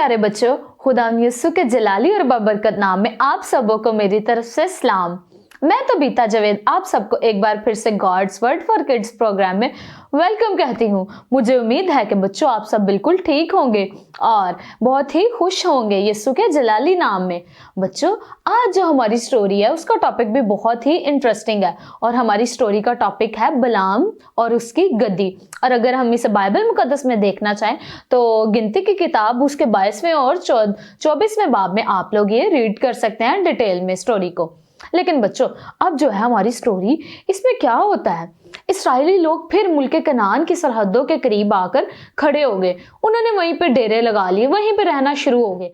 प्यारे बच्चों, खुदा यीशु के जलाली और बाबरकत नाम में आप सबों को मेरी तरफ से सलाम। मैं तो बीता जावेद आप सबको एक बार फिर से God's word for kids program में वेलकम कहती हूँ। मुझे उम्मीद है कि बच्चों आप सब बिल्कुल ठीक होंगे और बहुत ही खुश होंगे यीशु के जलाली नाम में। बच्चों, आज जो हमारी स्टोरी है उसका टॉपिक भी बहुत ही इंटरेस्टिंग है और हमारी स्टोरी का टॉपिक है बलाम और उसकी गद्दी। और अगर हम इसे बाइबल मुकद्दस में देखना चाहें तो गिनती की किताब उसके 22वें और 24वें बाब में आप लोग ये रीड कर सकते हैं डिटेल में स्टोरी को। लेकिन बच्चों, अब जो है हमारी स्टोरी, इसमें क्या होता है, इस्राएली लोग फिर मुल्क कनान की सरहदों के करीब आकर खड़े हो गए। उन्होंने वहीं पे डेरे लगा लिए, वहीं पे रहना शुरू हो गए।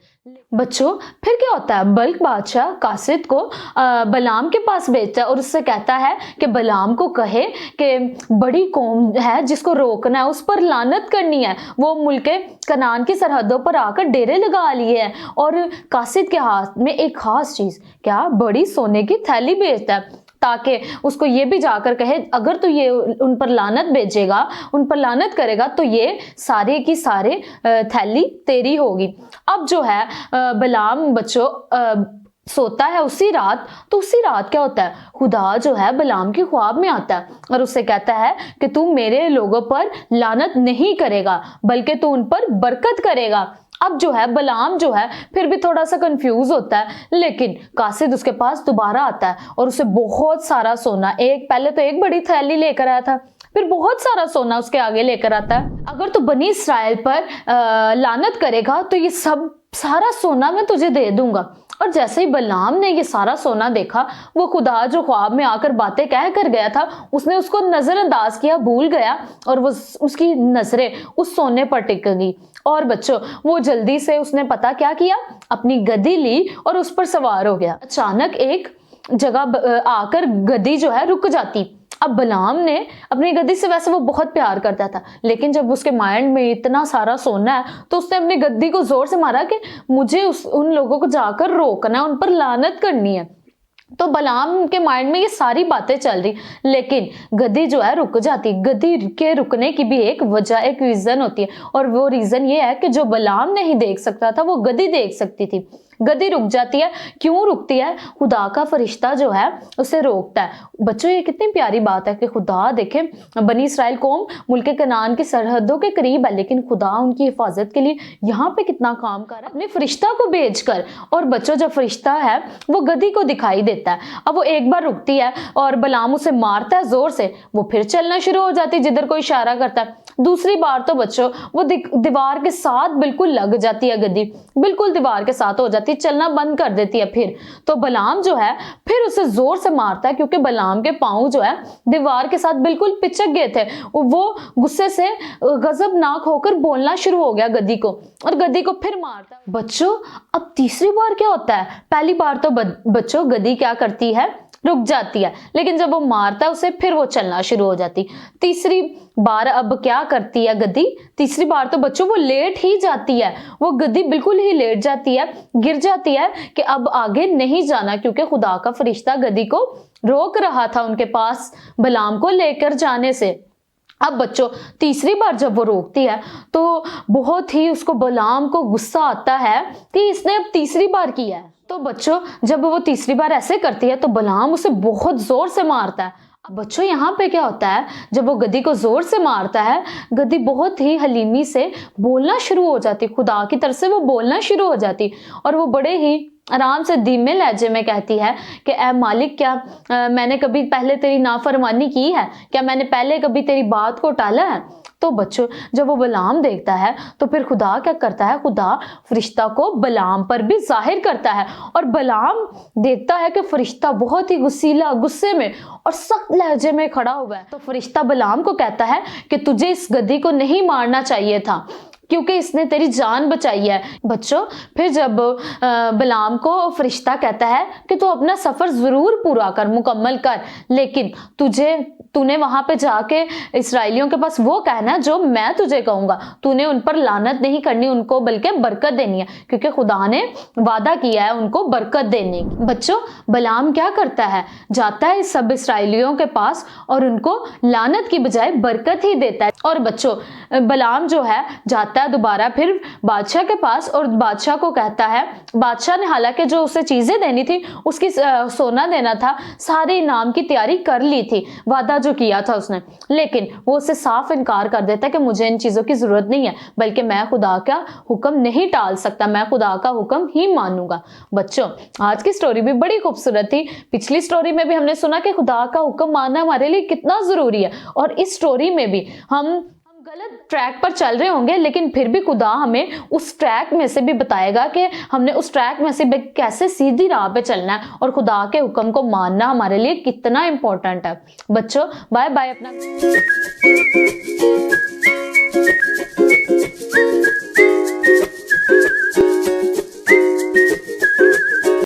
बच्चों, फिर क्या होता है, बल्क बादशाह कासिद को बलाम के पास भेजता है और उससे कहता है कि बलाम को कहे कि बड़ी कौम है जिसको रोकना है, उस पर लानत करनी है। वो मुल्क कनान की सरहदों पर आकर डेरे लगा लिए हैं और कासिद के हाथ में एक खास चीज, क्या, बड़ी सोने की थैली भेजता है ताकि उसको ये भी जाकर कहे अगर तू ये उन पर लानत भेजेगा, उन पर लानत करेगा तो ये सारे की सारे थैली तेरी होगी। अब जो है बलाम बच्चों सोता है उसी रात, तो उसी रात क्या होता है, खुदा जो है बलाम के ख्वाब में आता है और उससे कहता है कि तू मेरे लोगों पर लानत नहीं करेगा बल्कि तू उन पर बरकत करेगा। अब जो है बलाम जो है फिर भी थोड़ा सा कंफ्यूज होता है, लेकिन कासिद उसके पास दोबारा आता है और उसे बहुत सारा सोना, पहले तो एक बड़ी थैली लेकर आया था, फिर बहुत सारा सोना उसके आगे लेकर आता है। अगर तू बनी इस्राएल पर लानत करेगा तो ये सब सारा सोना मैं तुझे दे दूंगा। और जैसे ही बलाम ने ये सारा सोना देखा, वो खुदा जो ख्वाब में आकर बातें कह कर गया था, उसने उसको नजरअंदाज किया, भूल गया और वो उसकी नजरें उस सोने पर टिक गई। और बच्चों, वो जल्दी से उसने पता क्या किया, अपनी गद्दी ली और उस पर सवार हो गया। अचानक एक जगह आकर गद्दी जो है रुक जाती। अब बलाम ने अपनी गद्दी से, वैसे वो बहुत प्यार करता था, लेकिन जब उसके माइंड में इतना सारा सोना है तो उसने अपनी गद्दी को जोर से मारा कि मुझे उन लोगों को जाकर रोकना है, उन पर लानत करनी है। तो बलाम के माइंड में ये सारी बातें चल रही, लेकिन गद्दी जो है रुक जाती। गद्दी के रुकने की भी एक वजह, एक रीजन होती है और वो रीजन ये है कि जो बलाम नहीं देख सकता था वो गद्दी देख सकती थी। गद्दी रुक जाती है। क्यों रुकती है? खुदा का फरिश्ता जो है उसे रोकता है। बच्चों, ये कितनी प्यारी बात है कि खुदा, देखें, बनी इस्राएल कौम मुल्क कनान की सरहदों के करीब है, लेकिन खुदा उनकी हिफाजत के लिए यहाँ पे कितना काम कर रहा है, अपने फरिश्ता को भेजकर। और बच्चों, जब फरिश्ता है वो गद्दी को दिखाई देता है। अब वो एक बार रुकती है और बलाम उसे मारता है जोर से, वो फिर चलना शुरू हो जाती है जिधर कोई इशारा करता है। दूसरी बार तो बच्चों वो दीवार के साथ बिल्कुल लग जाती है, गद्दी बिल्कुल दीवार के साथ हो जाती है, चलना बंद कर देती है। फिर तो बलाम जो है फिर उसे जोर से मारता है, क्योंकि बलाम के पांव जो है दीवार के साथ बिल्कुल पिचक गए थे। वो गुस्से से गजबनाक होकर बोलना शुरू हो गया गद्दी को और गद्दी को फिर मारता है। बच्चों, अब तीसरी बार क्या होता है, पहली बार तो बच्चों गद्दी क्या करती है, रुक जाती है, लेकिन जब वो मारता है उसे फिर वो चलना शुरू हो जाती। तीसरी बार अब क्या करती है गद्दी, तीसरी बार तो बच्चों वो लेट ही जाती है, वो गद्दी बिल्कुल ही लेट जाती है, गिर जाती है कि अब आगे नहीं जाना, क्योंकि खुदा का फरिश्ता गद्दी को रोक रहा था उनके पास बलाम को लेकर जाने से। अब बच्चों, तीसरी बार जब वो रोकती है तो बहुत ही उसको बलाम को गुस्सा आता है कि इसने अब तीसरी बार किया है। तो बच्चों, जब वो तीसरी बार ऐसे करती है तो बलाम उसे बहुत जोर से मारता है। अब बच्चों, यहाँ पे क्या होता है, जब वो गद्दी को जोर से मारता है, गद्दी बहुत ही हलीमी से बोलना शुरू हो जाती, खुदा की तरफ से वो बोलना शुरू हो जाती और वो बड़े ही आराम से धीमे लहजे में कहती है कि ऐ मालिक, क्या मैंने कभी पहले तेरी नाफरमानी की है? क्या मैंने पहले कभी तेरी बात को टाला है? तो बच्चों, जब वो बलाम देखता है तो फिर खुदा क्या करता है, खुदा फरिश्ता को बलाम पर भी जाहिर करता है और बलाम देखता है कि फरिश्ता बहुत ही गुस्से में और सख्त लहजे में खड़ा हुआ है। तो फरिश्ता बलाम को कहता है कि तुझे इस गद्दी को नहीं मारना चाहिए था, क्योंकि इसने तेरी जान बचाई है। बच्चों, फिर जब बलाम को फरिश्ता कहता है कि तू अपना सफर जरूर पूरा कर, मुकम्मल कर, लेकिन तूने वहां पे जाके इस्राएलियों के पास वो कहना जो मैं तुझे कहूंगा, तूने उन पर लानत नहीं करनी उनको, बल्कि बरकत देनी है, क्योंकि खुदा ने वादा किया है उनको बरकत देने की। बच्चों, बलाम क्या करता है, जाता है सब इस्राएलियों के पास और उनको लानत की बजाय बरकत ही देता है। और बच्चों, बलाम जो है जाता है दोबारा फिर बादशाह के पास और बादशाह को कहता है, बादशाह ने हालांकि जो उसे चीजें देनी थी, उसकी सोना देना था, सारे इनाम की तैयारी कर ली थी, वादा जो किया था उसने, लेकिन वो उसे साफ इनकार कर देता है कि मुझे इन चीजों की जरूरत नहीं है, बल्कि मैं खुदा का हुक्म नहीं टाल सकता, मैं खुदा का हुक्म ही मानूंगा। बच्चों, आज की स्टोरी भी बड़ी खूबसूरत थी। पिछली स्टोरी में भी हमने सुना कि खुदा का हुक्म मानना हमारे लिए कितना जरूरी है, और इस स्टोरी में भी हम गलत ट्रैक पर चल रहे होंगे, लेकिन फिर भी खुदा हमें उस ट्रैक में से भी बताएगा कि हमने उस ट्रैक में से भी कैसे सीधी राह पे चलना है, और खुदा के हुक्म को मानना हमारे लिए कितना इंपॉर्टेंट है। बच्चों, बाय बाय। अपना